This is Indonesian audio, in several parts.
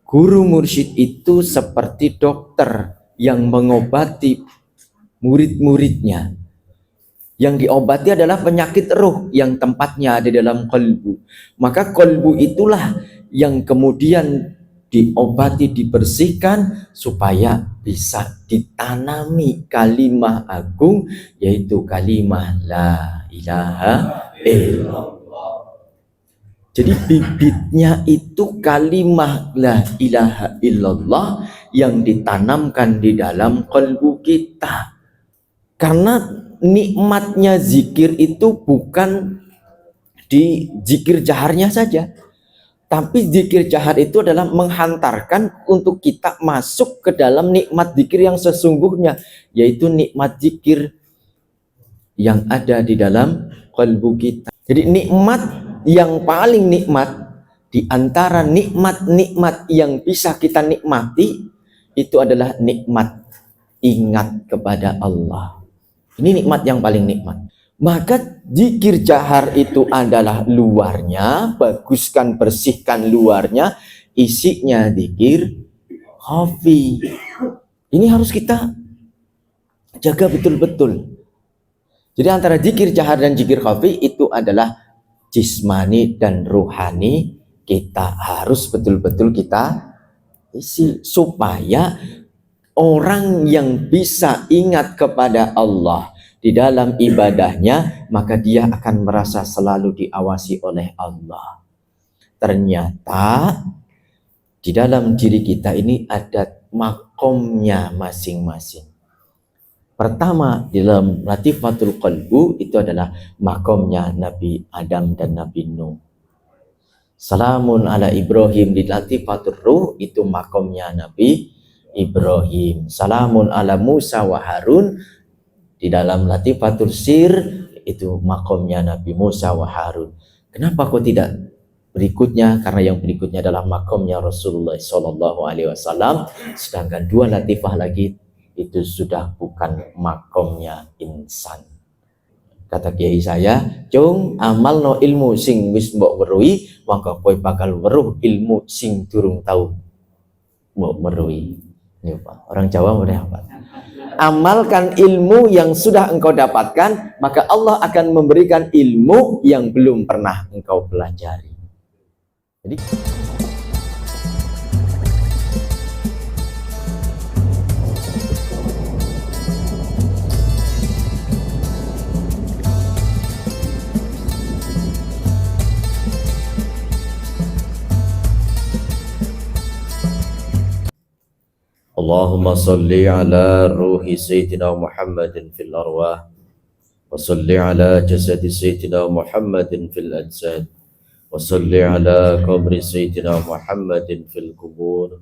Guru mursyid itu seperti dokter yang mengobati murid-muridnya. Yang diobati adalah penyakit ruh yang tempatnya ada dalam kolbu. Maka kolbu itulah yang kemudian diobati, dibersihkan supaya bisa ditanami kalimah agung, yaitu kalimah la ilaha illallah. Jadi bibitnya itu kalimah la ilaha illallah yang ditanamkan di dalam kolbu kita. Karena nikmatnya zikir itu bukan di zikir jaharnya saja, tapi zikir jahar itu adalah menghantarkan untuk kita masuk ke dalam nikmat zikir yang sesungguhnya, yaitu nikmat zikir yang ada di dalam kalbu kita. Jadi nikmat yang paling nikmat di antara nikmat-nikmat yang bisa kita nikmati itu adalah nikmat ingat kepada Allah. Ini nikmat yang paling nikmat. Maka zikir jahar itu adalah luarnya, baguskan, bersihkan luarnya, isinya zikir khafi. Ini harus kita jaga betul-betul. Jadi antara zikir jahar dan zikir khafi itu adalah jismani dan ruhani, kita harus betul-betul kita isi supaya orang yang bisa ingat kepada Allah di dalam ibadahnya, maka dia akan merasa selalu diawasi oleh Allah. Ternyata di dalam diri kita ini ada makomnya masing-masing. Pertama, di dalam latifatul qalbu itu adalah makomnya Nabi Adam dan Nabi Nuh. Salamun ala Ibrahim di latifatul ruh itu makomnya Nabi Ibrahim. Salamun ala Musa wa Harun di dalam latifatul sir itu makomnya Nabi Musa wa Harun. Kenapa kok tidak berikutnya? Karena yang berikutnya adalah makomnya Rasulullah Shallallahu Alaihi Wasallam. Sedangkan dua latifah lagi itu sudah bukan makomnya insan. Kata kiai saya, cung amal no ilmu sing wis mbok weruhi, maka kowe bakal weruh ilmu sing durung tau mbok weruhi. Orang Jawa boleh apa? Amalkan ilmu yang sudah engkau dapatkan, maka Allah akan memberikan ilmu yang belum pernah engkau pelajari. Jadi Allahumma salli ala ruhi Sayyidina Muhammadin fil arwah wa salli ala jasadi Sayyidina Muhammadin fil ajsad wa salli ala qabri Sayyidina Muhammadin fil kubur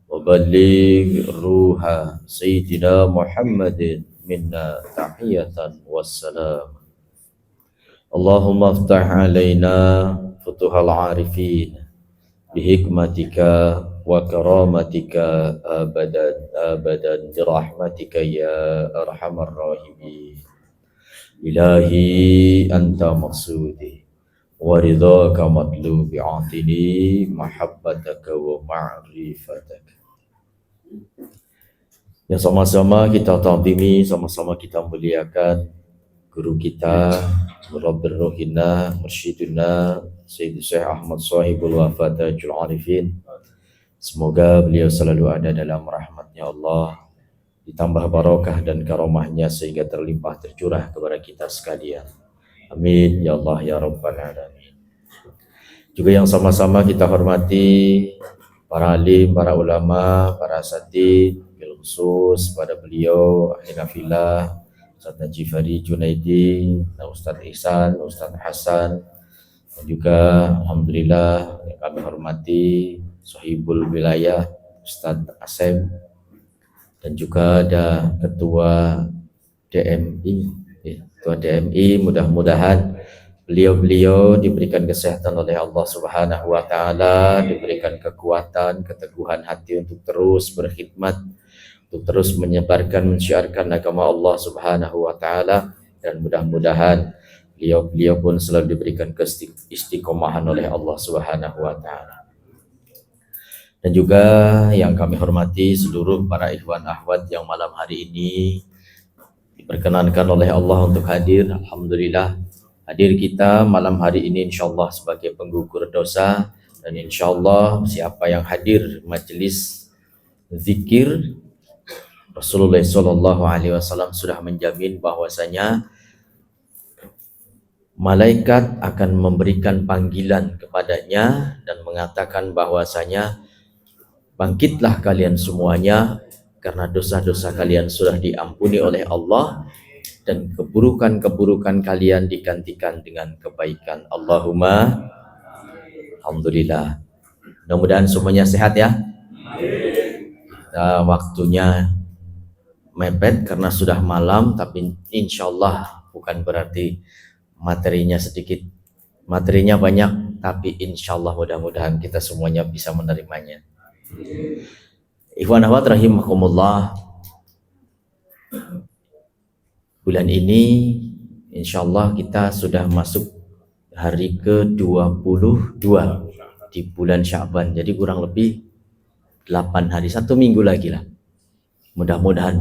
wa balligh ruha Sayyidina Muhammadin minna tahiyatan wassalam. Allahumma aftah alaina futuhal arifin bihikmatika wa karamatika abadan dirahmatika ya arhamar rahimin. Ilahi anta maksudi wa ridhaka matlubi atini mahabbataka wa ma'rifataka. Ya, sama-sama kita ta'zimi, sama-sama kita muliakan guru kita, Rabbir Ruhina, Mursyiduna Sayyid Syekh Ahmad Sahibul Wafatajul Arifin. Semoga beliau selalu ada dalam rahmatnya Allah, ditambah barokah dan karomahnya sehingga terlimpah tercurah kepada kita sekalian. Amin ya Allah ya Rabbal Alamin. Juga yang sama-sama kita hormati para alim, para ulama, para asatidz, bil khusus pada beliau Akhilafillah Ustaz Najib Fari Junaidi, Ustaz Ihsan, Ustaz Hasan, dan juga alhamdulillah yang kami hormati Sohibul Wilayah Ustaz Asem, dan juga ada Ketua DMI. Ketua DMI, mudah-mudahan beliau-beliau diberikan kesehatan oleh Allah Subhanahu wa taala, diberikan kekuatan, keteguhan hati untuk terus berkhidmat, untuk terus menyebarkan, menyiarkan agama Allah Subhanahu wa taala, dan mudah-mudahan beliau pun selalu diberikan keistiqomahan oleh Allah Subhanahu wa taala. Dan juga yang kami hormati seluruh para ikhwan akhwat yang malam hari ini diperkenankan oleh Allah untuk hadir. Alhamdulillah hadir kita malam hari ini insyaallah sebagai penggugur dosa, dan insyaallah siapa yang hadir majelis zikir Rasulullah Shallallahu Alaihi Wasallam sudah menjamin bahwasanya malaikat akan memberikan panggilan kepadanya dan mengatakan bahwasanya bangkitlah kalian semuanya karena dosa-dosa kalian sudah diampuni oleh Allah dan keburukan-keburukan kalian digantikan dengan kebaikan. Allahumma alhamdulillah. Mudah-mudahan semuanya sehat ya. Waktunya mepet karena sudah malam, tapi insya Allah bukan berarti materinya sedikit. Materinya banyak, tapi insya Allah mudah-mudahan kita semuanya bisa menerimanya. Ikhwan akhwat rahimakumullah, bulan ini insya Allah kita sudah masuk hari ke-22 di bulan Sya'ban, jadi kurang lebih 8 hari, 1 minggu lagi lah. Mudah-mudahan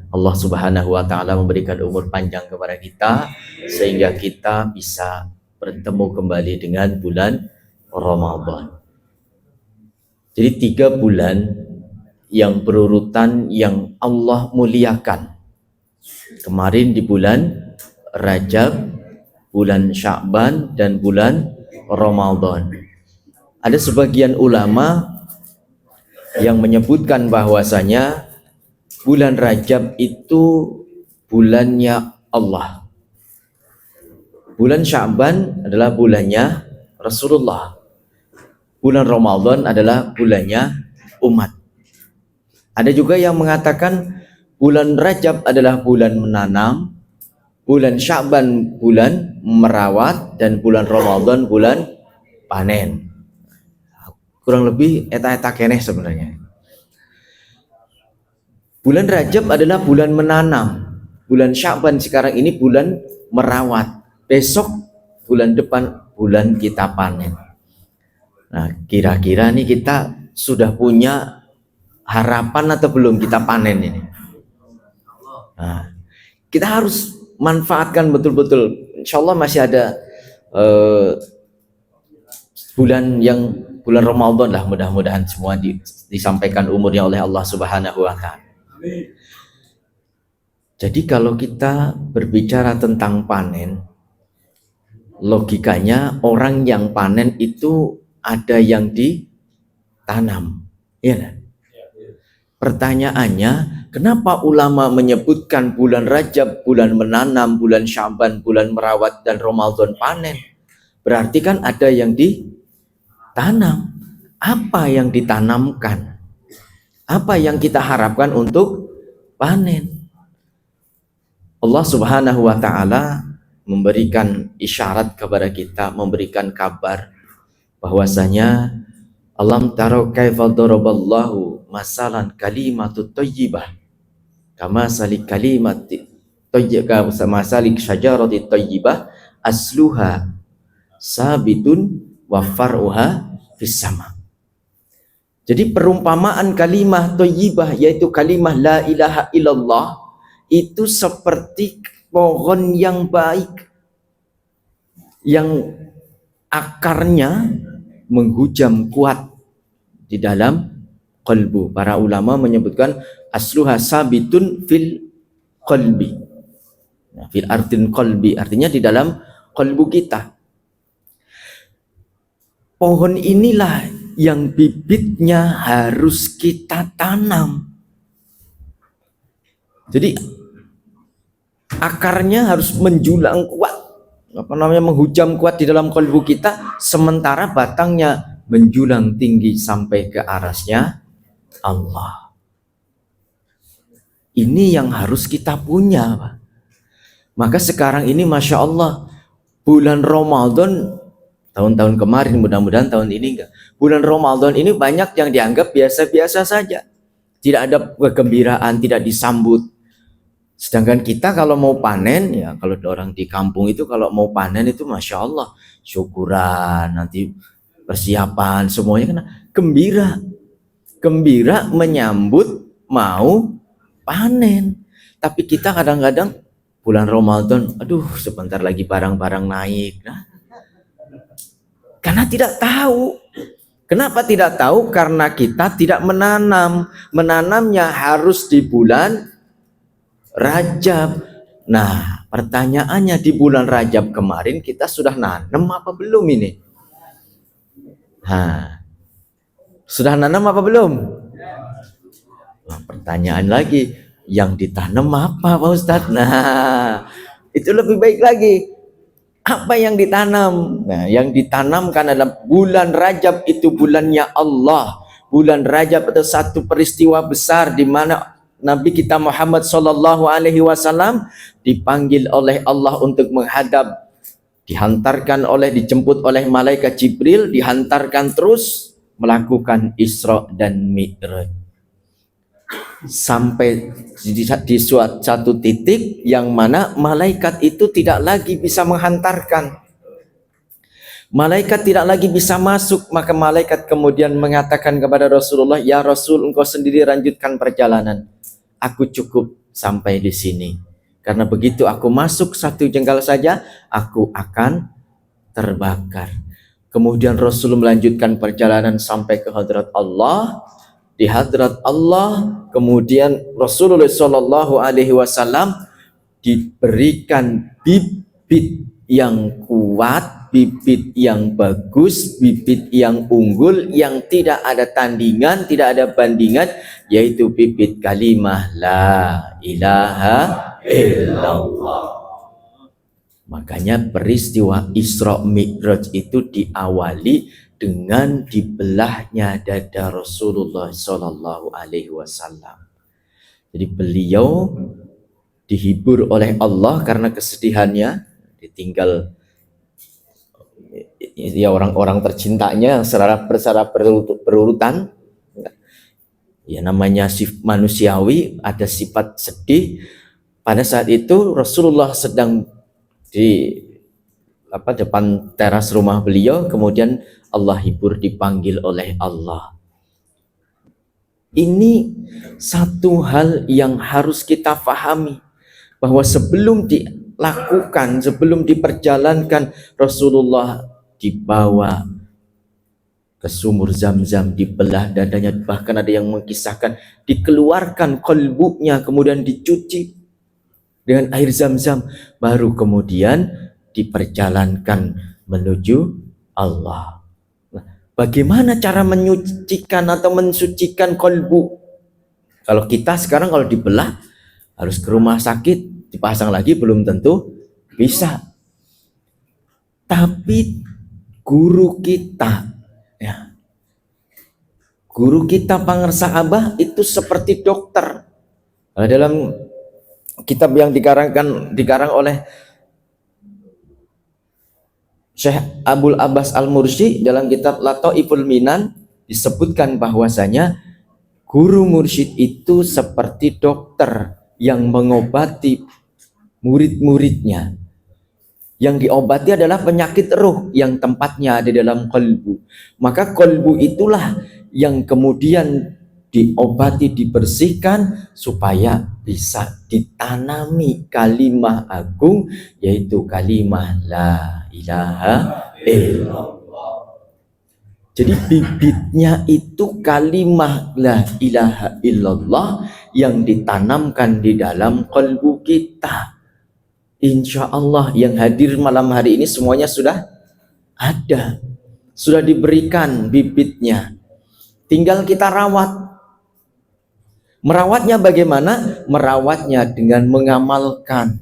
Allah Subhanahu wa Ta'ala memberikan umur panjang kepada kita sehingga kita bisa bertemu kembali dengan bulan Ramadan. Jadi 3 bulan yang berurutan yang Allah muliakan. Kemarin di bulan Rajab, bulan Sya'ban, dan bulan Ramadan. Ada sebagian ulama yang menyebutkan bahwasanya bulan Rajab itu bulannya Allah. Bulan Sya'ban adalah bulannya Rasulullah. Bulan Ramadan adalah bulannya umat. Ada juga yang mengatakan bulan Rajab adalah bulan menanam, bulan Sya'ban bulan merawat, dan bulan Ramadan bulan panen. Kurang lebih eta-eta keneh sebenarnya. Bulan Rajab adalah bulan menanam. Bulan Sya'ban sekarang ini bulan merawat. Besok bulan depan bulan kita panen. Nah, kira-kira nih kita sudah punya harapan atau belum kita panen ini? Nah, kita harus manfaatkan betul-betul. Insya Allah masih ada bulan Ramadan lah, mudah-mudahan semua disampaikan umurnya oleh Allah Subhanahu wa Ta'ala. Jadi kalau kita berbicara tentang panen, logikanya orang yang panen itu ada yang ditanam, ya kan? Pertanyaannya, kenapa ulama menyebutkan bulan Rajab, bulan menanam, bulan Sya'ban, bulan merawat, dan Ramadan panen? Berarti kan ada yang ditanam. Apa yang ditanamkan? Apa yang kita harapkan untuk panen? Allah Subhanahu wa Ta'ala memberikan isyarat kepada kita, memberikan kabar bahwasanya alam taro kaifa daraballahu masalan kalimatut thayyibah kama salik kalimati thayyibah sama salik syajarati thayyibah asluha sabitun wa far'uha fis sama. Jadi perumpamaan kalimah thayyibah yaitu kalimah la ilaha illallah itu seperti pohon yang baik yang akarnya menghujam kuat di dalam qalbu. Para ulama menyebutkan asluha sabitun fil qalbi. Nah, fil ardin qalbi artinya di dalam qalbu kita. Pohon inilah yang bibitnya harus kita tanam. Jadi akarnya harus menjulang kuat, menghujam kuat di dalam kalbu kita, sementara batangnya menjulang tinggi sampai ke arasnya Allah. Ini yang harus kita punya, Pak. Maka sekarang ini Masya Allah, bulan Ramadan, tahun-tahun kemarin, mudah-mudahan tahun ini enggak. Bulan Ramadan ini banyak yang dianggap biasa-biasa saja. Tidak ada kegembiraan, tidak disambut. Sedangkan kita kalau mau panen, ya kalau orang di kampung itu kalau mau panen itu Masya Allah, syukuran, nanti persiapan, semuanya kan gembira. gembira menyambut mau panen. Tapi kita kadang-kadang bulan Ramadan, aduh sebentar lagi barang-barang naik. Nah, karena tidak tahu. Kenapa tidak tahu? Karena kita tidak menanam. Menanamnya harus di bulan Rajab. Nah, pertanyaannya di bulan Rajab kemarin kita sudah nanam apa belum ini? Sudah nanam apa belum? Nah, pertanyaan lagi, yang ditanam apa Pak Ustadz? Nah, itu lebih baik lagi. Apa yang ditanam? Nah, yang ditanamkan adalah bulan Rajab itu bulannya Allah. Bulan Rajab itu satu peristiwa besar di mana Nabi kita Muhammad Sallallahu Alaihi Wasallam dipanggil oleh Allah untuk menghadap, dijemput oleh malaikat Jibril, dihantarkan terus melakukan Isra dan Mi'raj. Sampai di suatu titik yang mana malaikat itu tidak lagi bisa menghantarkan, malaikat tidak lagi bisa masuk. Maka malaikat kemudian mengatakan kepada Rasulullah, ya Rasul, engkau sendiri lanjutkan perjalanan, aku cukup sampai di sini, karena begitu aku masuk satu jengkal saja aku akan terbakar. Kemudian Rasul melanjutkan perjalanan sampai ke hadrat Allah. Di hadrat Allah kemudian Rasulullah Shallallahu Alaihi Wasallam diberikan bibit yang kuat, bibit yang bagus, bibit yang unggul, yang tidak ada tandingan, tidak ada bandingan, yaitu bibit kalimah la ilaha illallah. Makanya peristiwa Isra Mi'raj itu diawali dengan dibelahnya dada Rasulullah Sallallahu Alaihi Wasallam. Jadi beliau dihibur oleh Allah karena kesedihannya, ditinggal ya orang-orang tercintanya secara berurutan. Ya namanya manusiawi, ada sifat sedih. Pada saat itu Rasulullah sedang di depan teras rumah beliau, kemudian Allah hibur, dipanggil oleh Allah. Ini satu hal yang harus kita pahami, bahwa sebelum dilakukan, sebelum diperjalankan, Rasulullah dibawa ke sumur Zam-Zam, dibelah dadanya, bahkan ada yang mengisahkan dikeluarkan kolbunya, kemudian dicuci dengan air Zam-Zam, baru kemudian diperjalankan menuju Allah. Nah, bagaimana cara menyucikan atau mensucikan kolbu? Kalau kita sekarang kalau dibelah harus ke rumah sakit, dipasang lagi, belum tentu bisa. Tapi guru kita, ya, guru kita Pangersa Abah itu seperti dokter. Dalam kitab yang dikarang oleh Syekh Abul Abbas Al-Mursi dalam kitab Lataiful Minan disebutkan bahwasanya guru mursyid itu seperti dokter yang mengobati murid-muridnya. Yang diobati adalah penyakit ruh yang tempatnya ada dalam kolbu. Maka kolbu itulah yang kemudian diobati, dibersihkan supaya bisa ditanami kalimah agung, yaitu kalimah la ilaha illallah. Jadi bibitnya itu kalimah la ilaha illallah yang ditanamkan di dalam kolbu kita. Insya Allah yang hadir malam hari ini semuanya sudah ada, sudah diberikan bibitnya, tinggal kita rawat. Merawatnya bagaimana? Merawatnya dengan mengamalkan.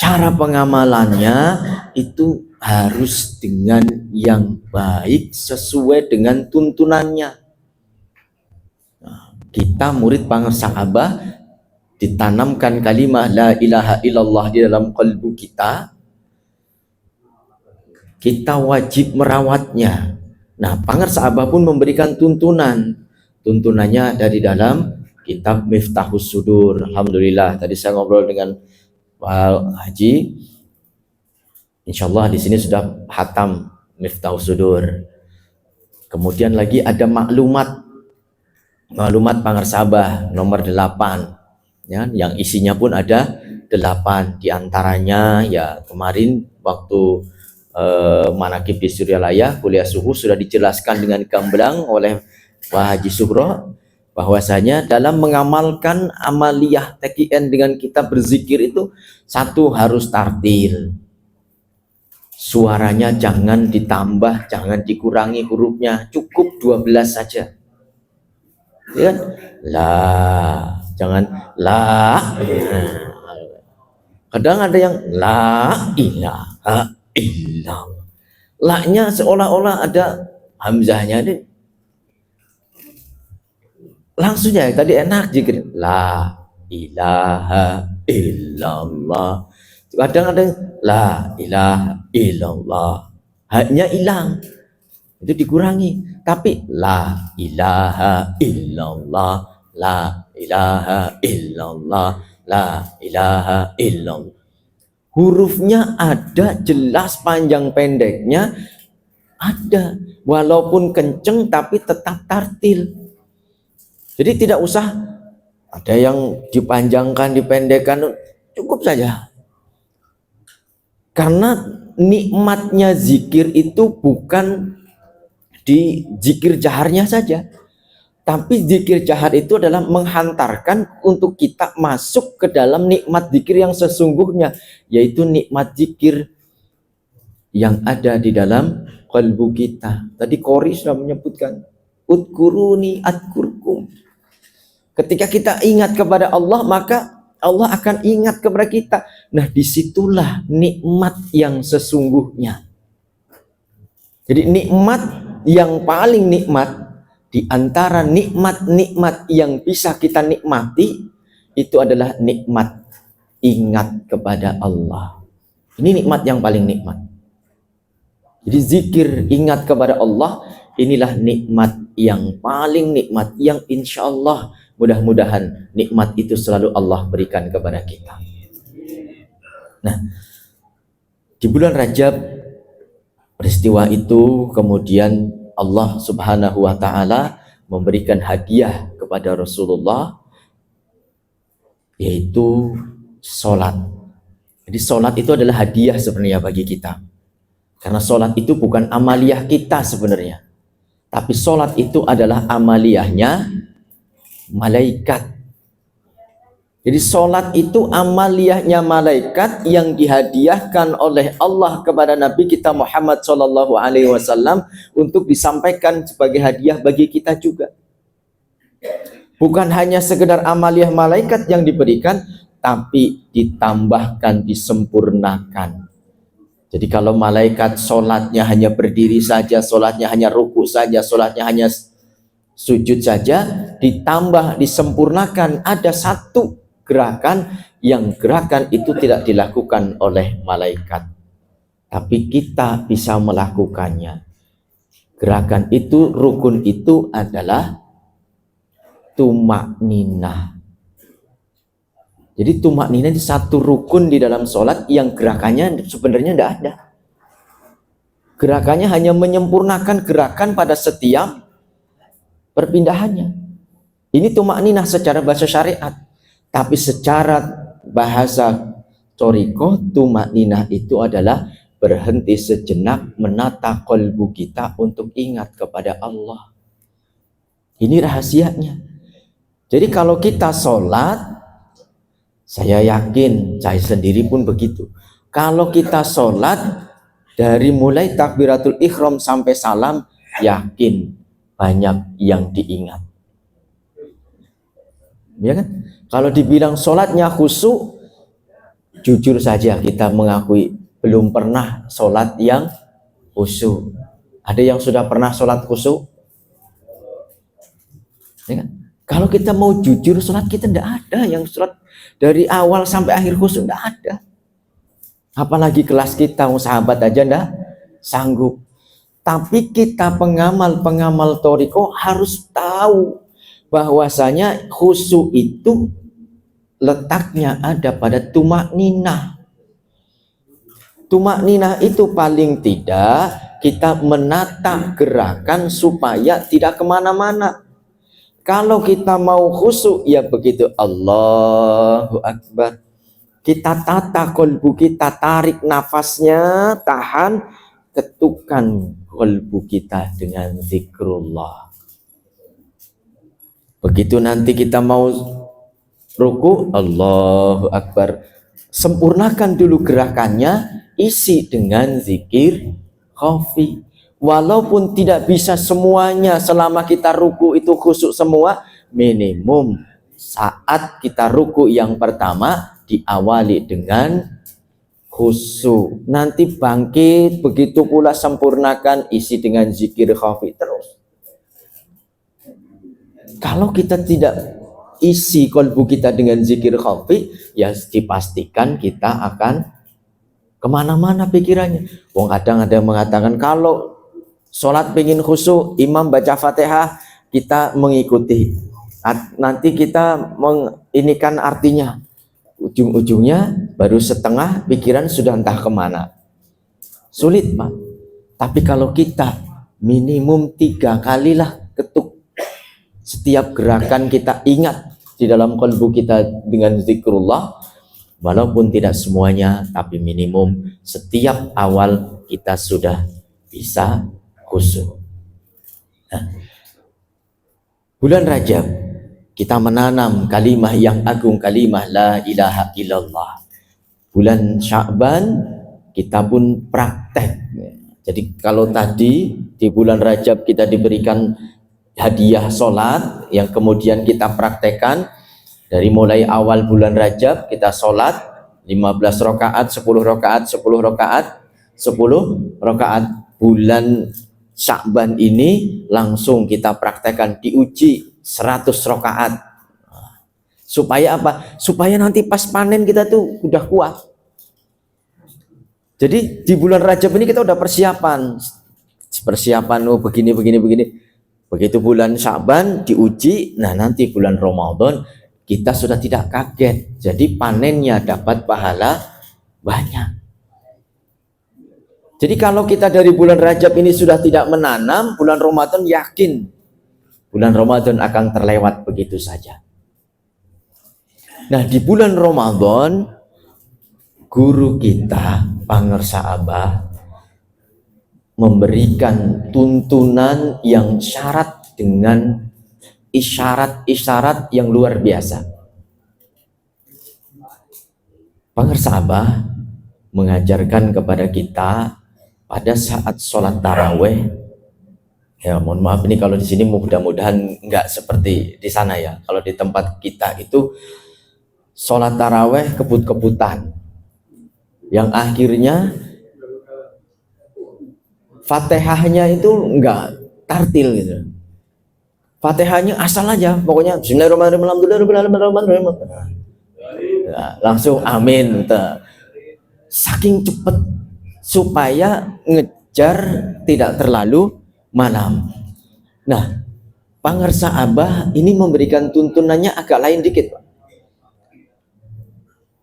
Cara pengamalannya itu harus dengan yang baik, sesuai dengan tuntunannya. Nah, kita murid Pangersa Abah ditanamkan kalimah la ilaha illallah di dalam kalbu kita, kita wajib merawatnya. Nah, Pangersa Abah pun memberikan tuntunannya dari dalam kitab Miftahus Sudur. Alhamdulillah, tadi saya ngobrol dengan Pak Haji, insyaallah di sini sudah hatam Miftahus Sudur. Kemudian lagi ada maklumat maklumat pangersabah nomor 8 ya, yang isinya pun ada 8 diantaranya. Ya kemarin waktu manakib di Suryalaya kuliah subuh sudah dijelaskan dengan gamblang oleh Pak Haji Suhro bahwasanya dalam mengamalkan amaliyah TKN dengan kita berzikir itu, satu harus tartil, suaranya jangan ditambah, jangan dikurangi hurufnya, cukup 12 saja ya kan? La, jangan la. Kadang ada yang la ilaha illallah, la-nya seolah-olah ada hamzahnya deh. Langsung ya tadi enak zikir la ilaha illallah. Kadang ada yang la ilaha illallah, haknya hilang, itu dikurangi. Tapi la ilaha illallah, la ilaha illallah, la ilaha illallah, hurufnya ada jelas, panjang pendeknya ada, walaupun kenceng tapi tetap tartil. Jadi tidak usah ada yang dipanjangkan, dipendekkan, cukup saja. Karena nikmatnya zikir itu bukan di zikir jaharnya saja, tapi zikir jahar itu adalah menghantarkan untuk kita masuk ke dalam nikmat zikir yang sesungguhnya, yaitu nikmat zikir yang ada di dalam kalbu kita. Tadi Qori sudah menyebutkan, udkuruni adkurkum. Ketika kita ingat kepada Allah, maka Allah akan ingat kepada kita. Nah, disitulah nikmat yang sesungguhnya. Jadi nikmat yang paling nikmat di antara nikmat-nikmat yang bisa kita nikmati itu adalah nikmat ingat kepada Allah. Ini nikmat yang paling nikmat. Jadi zikir ingat kepada Allah, inilah nikmat yang paling nikmat, yang insya Allah mudah-mudahan nikmat itu selalu Allah berikan kepada kita. Nah, di bulan Rajab peristiwa itu kemudian Allah Subhanahu wa Ta'ala memberikan hadiah kepada Rasulullah, yaitu sholat. Jadi sholat itu adalah hadiah sebenarnya bagi kita, karena sholat itu bukan amaliyah kita sebenarnya, tapi sholat itu adalah amaliyahnya malaikat. Jadi sholat itu amaliyahnya malaikat yang dihadiahkan oleh Allah kepada Nabi kita Muhammad SAW untuk disampaikan sebagai hadiah bagi kita juga. Bukan hanya sekedar amaliyah malaikat yang diberikan, tapi ditambahkan, disempurnakan. Jadi kalau malaikat sholatnya hanya berdiri saja, sholatnya hanya ruku saja, sholatnya hanya sujud saja, ditambah, disempurnakan, ada satu gerakan yang gerakan itu tidak dilakukan oleh malaikat, tapi kita bisa melakukannya. Gerakan itu, rukun itu adalah tumak ninah. Jadi tumak ninah itu satu rukun di dalam sholat yang gerakannya sebenarnya tidak ada. Gerakannya hanya menyempurnakan gerakan pada setiap perpindahannya. Ini tumak ninah secara bahasa syariat. Tapi secara bahasa thariqah, tumak ninah itu adalah berhenti sejenak, menata kalbu kita untuk ingat kepada Allah. Ini rahasianya. Jadi kalau kita sholat, saya yakin, saya sendiri pun begitu. Kalau kita sholat, dari mulai takbiratul ihram sampai salam, yakin banyak yang diingat. Ya kan? Kalau dibilang sholatnya khusyuk, jujur saja kita mengakui belum pernah sholat yang khusyuk. Ada yang sudah pernah sholat khusyuk? Ya kan? Kalau kita mau jujur, sholat kita tidak ada yang sholat dari awal sampai akhir khusyuk, tidak ada. Apalagi kelas kita, sahabat aja tidak sanggup. Tapi kita pengamal thariqah harus tahu bahwasanya khusyuk itu letaknya ada pada tumak ninah. Tumak ninah itu paling tidak kita menata gerakan supaya tidak kemana-mana. Kalau kita mau khusyuk, ya begitu, Allahu Akbar. Kita tata kolbu kita, tarik nafasnya, tahan, ketukan kolbu kita dengan zikrullah. Begitu nanti kita mau ruku, Allahu Akbar. Sempurnakan dulu gerakannya, isi dengan zikir khafi. Walaupun tidak bisa semuanya selama kita ruku itu khusyuk semua, minimum saat kita ruku yang pertama diawali dengan khusyuk. Nanti bangkit, begitu pula sempurnakan, isi dengan zikir khafi terus. Kalau kita tidak isi kolbu kita dengan zikir khafi, ya dipastikan kita akan kemana-mana pikirannya. Wong kadang ada yang mengatakan kalau sholat pengen khusyuk, imam baca fatihah, kita mengikuti. Nanti kita menginikan artinya. Ujung-ujungnya baru setengah pikiran sudah entah kemana. Sulit, Pak. Tapi kalau kita minimum 3 kalilah ketuk. Setiap gerakan kita ingat di dalam kalbu kita dengan zikrullah. Walaupun tidak semuanya, tapi minimum setiap awal kita sudah bisa khusyuk. Nah, bulan Rajab kita menanam kalimah yang agung, kalimah la ilaha illallah. Bulan Sya'ban kita pun praktek. Jadi kalau tadi di bulan Rajab kita diberikan hadiah sholat yang kemudian kita praktekkan, dari mulai awal bulan Rajab kita sholat 15 rakaat, 10 rakaat, 10 rakaat, 10 rakaat. Bulan Sya'ban ini langsung kita praktekkan, diuji 100 rakaat. Supaya apa? Supaya nanti pas panen kita tuh udah kuat. Jadi di bulan Rajab ini kita udah persiapan, oh begini. Begitu bulan Sya'ban diuji, nah nanti bulan Ramadan kita sudah tidak kaget. Jadi panennya dapat pahala banyak. Jadi kalau kita dari bulan Rajab ini sudah tidak menanam, bulan Ramadan yakin bulan Ramadan akan terlewat begitu saja. Nah, di bulan Ramadan guru kita Pangersa Abah memberikan tuntunan yang syarat dengan isyarat-isyarat yang luar biasa. Pangersa Abah mengajarkan kepada kita pada saat sholat taraweh, ya mohon maaf ini kalau di sini mudah-mudahan nggak seperti di sana ya. Kalau di tempat kita itu sholat taraweh kebut-kebutan, yang akhirnya fatihahnya itu nggak tartil gitu. Fatihahnya asal aja, pokoknya Bismillahirrahmanirrahim, ya, langsung amin. Saking cepet supaya ngejar tidak terlalu malam. Nah, Pangersa Abah ini memberikan tuntunannya agak lain dikit, Pak.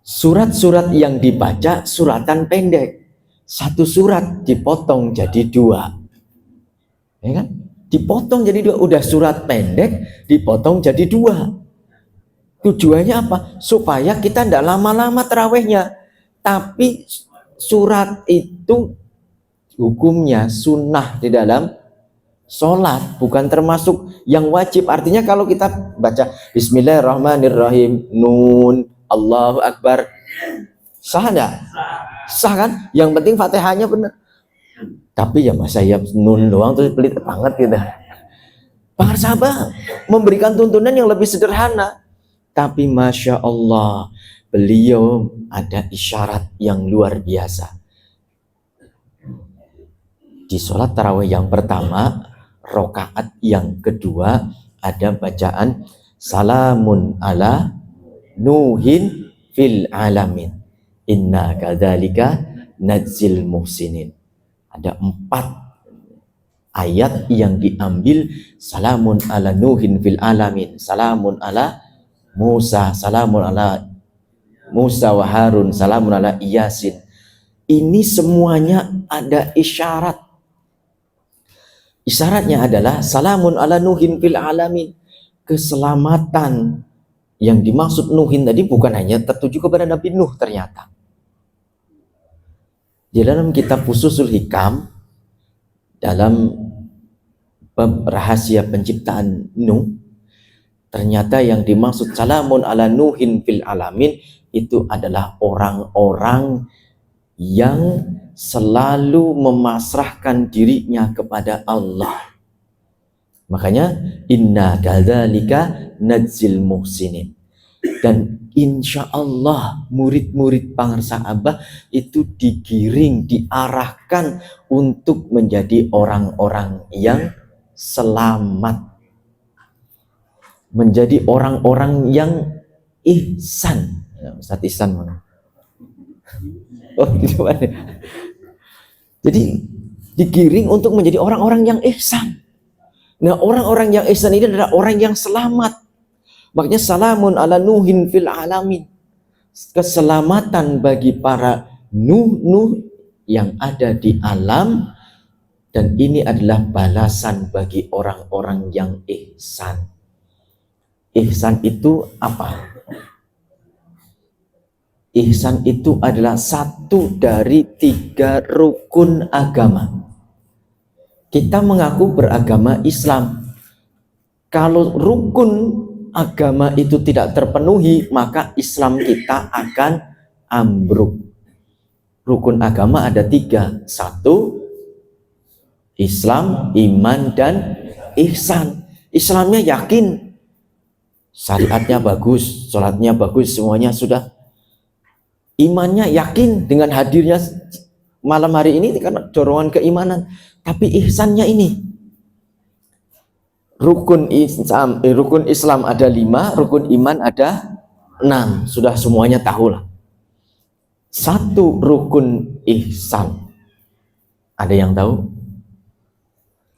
Surat-surat yang dibaca suratan pendek, satu surat dipotong jadi 2, ya kan? Dipotong jadi 2, udah surat pendek dipotong jadi 2. Tujuannya apa? Supaya kita tidak lama-lama terawihnya, tapi surat itu hukumnya sunnah di dalam sholat, bukan termasuk yang wajib. Artinya kalau kita baca Bismillahirrahmanirrahim, Nun, Allahu Akbar, sah enggak? Sah kan? Yang penting Fatihahnya benar. Tapi ya masa ya Nun doang terus pelit banget gitu. Pangersa Abah memberikan tuntunan yang lebih sederhana, tapi Masya Allah beliau ada isyarat yang luar biasa. Di sholat tarawih yang pertama, rokaat yang kedua ada bacaan salamun ala nuhin fil alamin inna kadzalika nadzil muhsinin. Ada 4 ayat yang diambil, salamun ala nuhin fil alamin, salamun ala Musa, salamun ala Musa wa Harun, salamun ala Yasin. Ini semuanya ada isyarat. Isyaratnya adalah salamun ala nuhin fil alamin. keselamatan yang dimaksud Nuhin tadi bukan hanya tertuju kepada Nabi Nuh ternyata. Di dalam kitab Fususul Hikam, dalam bab rahasia penciptaan Nuh, ternyata yang dimaksud salamun ala Nuhin fil alamin itu adalah orang-orang yang selalu memasrahkan dirinya kepada Allah. Makanya inna kadzalika najzil muhsinin. Dan insya Allah murid-murid Pangarsa Abah itu digiring, diarahkan untuk menjadi orang-orang yang selamat, menjadi orang-orang yang ihsan. Ustaz Ihsan mana? Oh, gimana? Jadi digiring untuk menjadi orang-orang yang ihsan. Nah, orang-orang yang ihsan ini adalah orang yang selamat. Makanya salamun ala Nuhin fil alamin. Keselamatan bagi para Nuh yang ada di alam, dan ini adalah balasan bagi orang-orang yang ihsan. Ihsan itu apa? Ihsan itu adalah satu dari 3 rukun agama. Kita mengaku beragama Islam. Kalau rukun agama itu tidak terpenuhi, maka Islam kita akan ambruk. Rukun agama ada 3. 1, Islam, iman, dan ihsan. Islamnya yakin, syariatnya bagus, sholatnya bagus, semuanya sudah. Imannya yakin dengan hadirnya malam hari ini karena dorongan keimanan. Tapi ihsannya ini, rukun Islam ada 5, rukun iman ada 6. Sudah semuanya tahu lah. 1 rukun ihsan, ada yang tahu?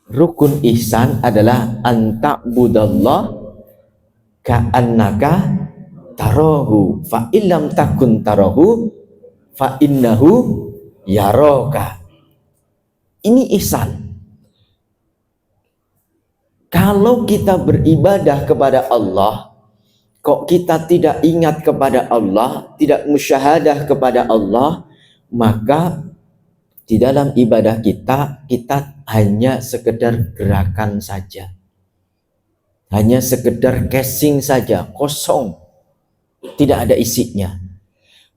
Rukun ihsan adalah anta'budallah ka'annaka tarahu fa illam takun tarahu fa innahu yaraka. Ini ihsan. Kalau kita beribadah kepada Allah, kok kita tidak ingat kepada Allah, tidak musyahadah kepada Allah, maka di dalam ibadah kita hanya sekedar gerakan saja. Hanya sekedar casing saja, kosong. Tidak ada isinya.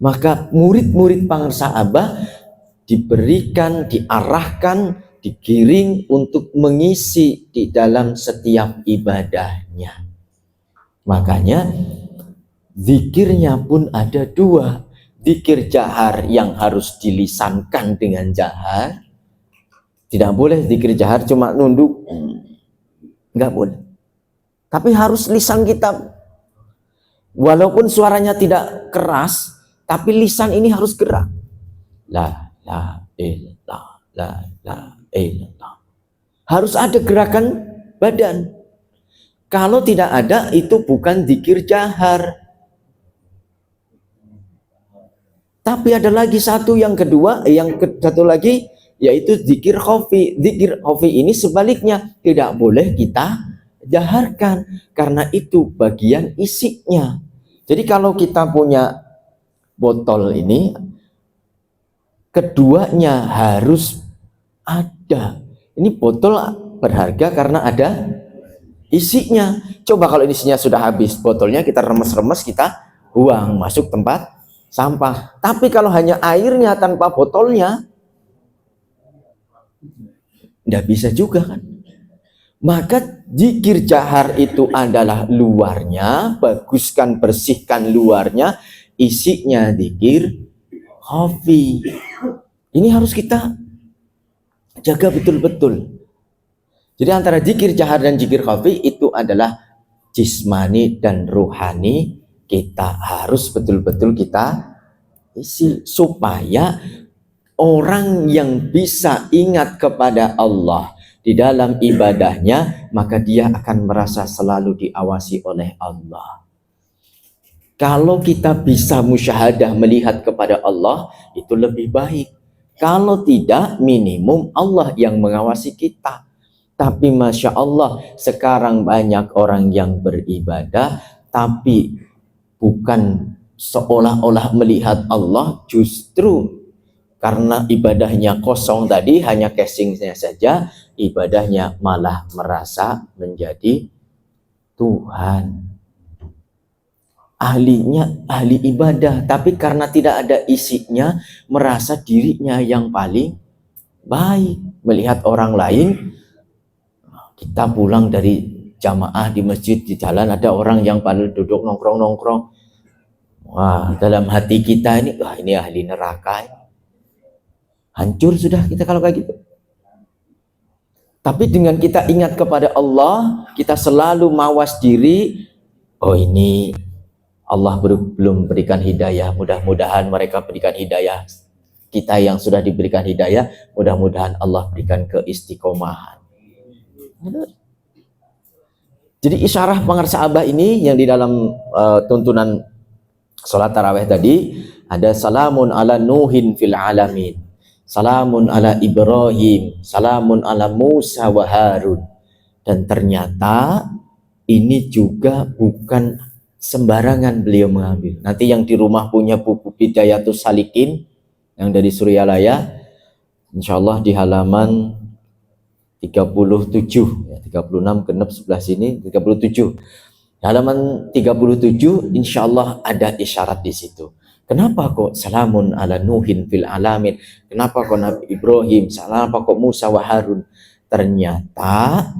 Maka murid-murid Pangarsa Abah diberikan, diarahkan, digiring untuk mengisi di dalam setiap ibadahnya. Makanya zikirnya pun ada 2. Zikir jahar yang harus dilisankan dengan jahar. Tidak boleh zikir jahar cuma nunduk. Enggak boleh. Tapi harus lisan kita. Walaupun suaranya tidak keras, tapi lisan ini harus gerak. La illallah. Harus ada gerakan badan. Kalau tidak ada, itu bukan zikir jahar. Tapi ada lagi satu yang kedua, satu lagi yaitu zikir khafi. Zikir khafi ini sebaliknya, tidak boleh kita jaharkan karena itu bagian isinya. Jadi kalau kita punya botol ini, keduanya harus ada. Ini botol berharga karena ada isinya. Coba kalau isinya sudah habis, botolnya kita remes-remes, kita buang masuk tempat sampah. Tapi kalau hanya airnya tanpa botolnya, tidak bisa juga kan. Maka zikir jahar itu adalah luarnya, baguskan, bersihkan luarnya, isinya zikir khafi. Ini harus kita jaga betul-betul. Jadi antara zikir jahar dan zikir khafi itu adalah jismani dan ruhani. Kita harus betul-betul kita isi supaya orang yang bisa ingat kepada Allah di dalam ibadahnya, maka dia akan merasa selalu diawasi oleh Allah. Kalau kita bisa musyahadah melihat kepada Allah, itu lebih baik. Kalau tidak, minimum Allah yang mengawasi kita. Tapi Masya Allah, sekarang banyak orang yang beribadah, tapi bukan seolah-olah melihat Allah, justru karena ibadahnya kosong tadi, hanya casingnya saja, ibadahnya malah merasa menjadi Tuhan. Ahli ibadah, tapi karena tidak ada isinya, merasa dirinya yang paling baik. Melihat orang lain, kita pulang dari jamaah di masjid, di jalan ada orang yang padahal duduk nongkrong-nongkrong. Wah, dalam hati kita ini, wah ini ahli neraka. Hancur sudah kita kalau kayak gitu. Tapi dengan kita ingat kepada Allah, kita selalu mawas diri, oh ini Allah belum berikan hidayah, mudah-mudahan mereka berikan hidayah. Kita yang sudah diberikan hidayah, mudah-mudahan Allah berikan keistiqomahan. Jadi isyarah pengersaabah ini yang di dalam tuntunan sholat tarawih tadi, ada salamun ala Nuhin fil alamin, salamun ala Ibrahim, salamun ala Musa wa Harun. Dan ternyata ini juga bukan sembarangan beliau mengambil. Nanti yang di rumah punya buku Bidayatus Salikin yang dari Suryalaya, insya Allah di halaman 37, ya, 36 genep sebelah sini, 37. Halaman 37 insya Allah ada isyarat di situ. Kenapa kok salamun ala Nuhin fil alamin? Kenapa kok Nabi Ibrahim? Kenapa kok Musa wa Harun? Ternyata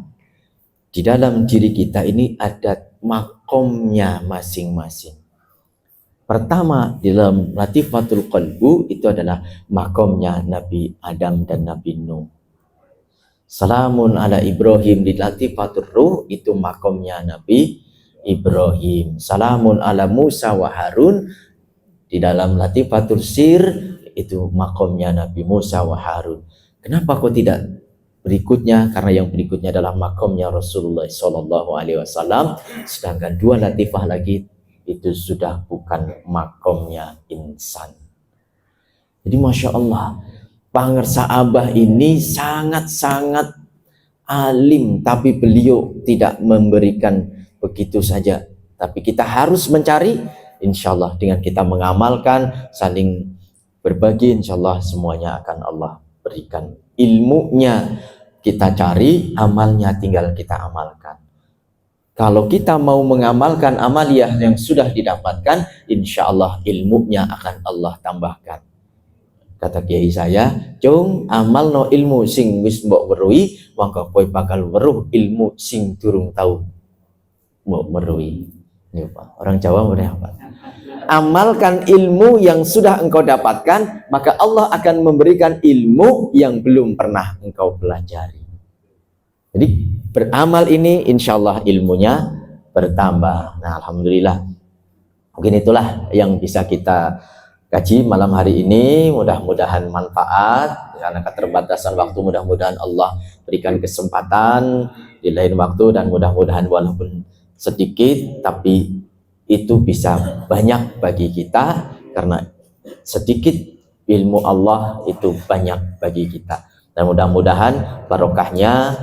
di dalam diri kita ini ada makomnya masing-masing. Pertama, di dalam Latifatul Qalbu itu adalah makomnya Nabi Adam dan Nabi Nuh. Salamun ala Ibrahim di Latifatul Ruh itu makomnya Nabi Ibrahim. Salamun ala Musa wa Harun di dalam Latifatul Sir itu makomnya Nabi Musa wa Harun. Kenapa kok tidak berikutnya? Karena yang berikutnya adalah makomnya Rasulullah SAW. Sedangkan dua latifah lagi itu sudah bukan makomnya insan. Jadi Masya Allah, Pangersa Abah ini sangat-sangat alim, tapi beliau tidak memberikan begitu saja. Tapi kita harus mencari, insya Allah dengan kita mengamalkan, saling berbagi, insya Allah semuanya akan Allah berikan. Ilmunya kita cari, amalnya tinggal kita amalkan. Kalau kita mau mengamalkan amaliyah yang sudah didapatkan, insya Allah ilmunya akan Allah tambahkan. Kata kiai saya, cung amal no ilmu sing wis mbok weruhi, mangka kowe bakal weruh ilmu sing durung tau mbok weruhi. Ini Pak, orang Jawa udah apa? Amalkan ilmu yang sudah engkau dapatkan, maka Allah akan memberikan ilmu yang belum pernah engkau pelajari. Jadi beramal ini insya Allah ilmunya bertambah. Nah alhamdulillah, mungkin itulah yang bisa kita kaji malam hari ini. Mudah-mudahan manfaat. Karena keterbatasan waktu, mudah-mudahan Allah berikan kesempatan di lain waktu, dan mudah-mudahan walaupun sedikit tapi itu bisa banyak bagi kita, karena sedikit ilmu Allah itu banyak bagi kita. Dan mudah-mudahan barokahnya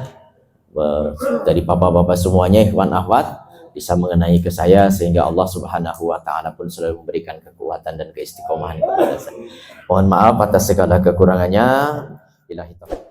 dari bapak-bapak semuanya, ikhwan akhwat, bisa mengenai ke saya, sehingga Allah Subhanahu wa Ta'ala pun selalu memberikan kekuatan dan keistiqomahan kepada saya. Mohon maaf atas segala kekurangannya. Billahi taufiq.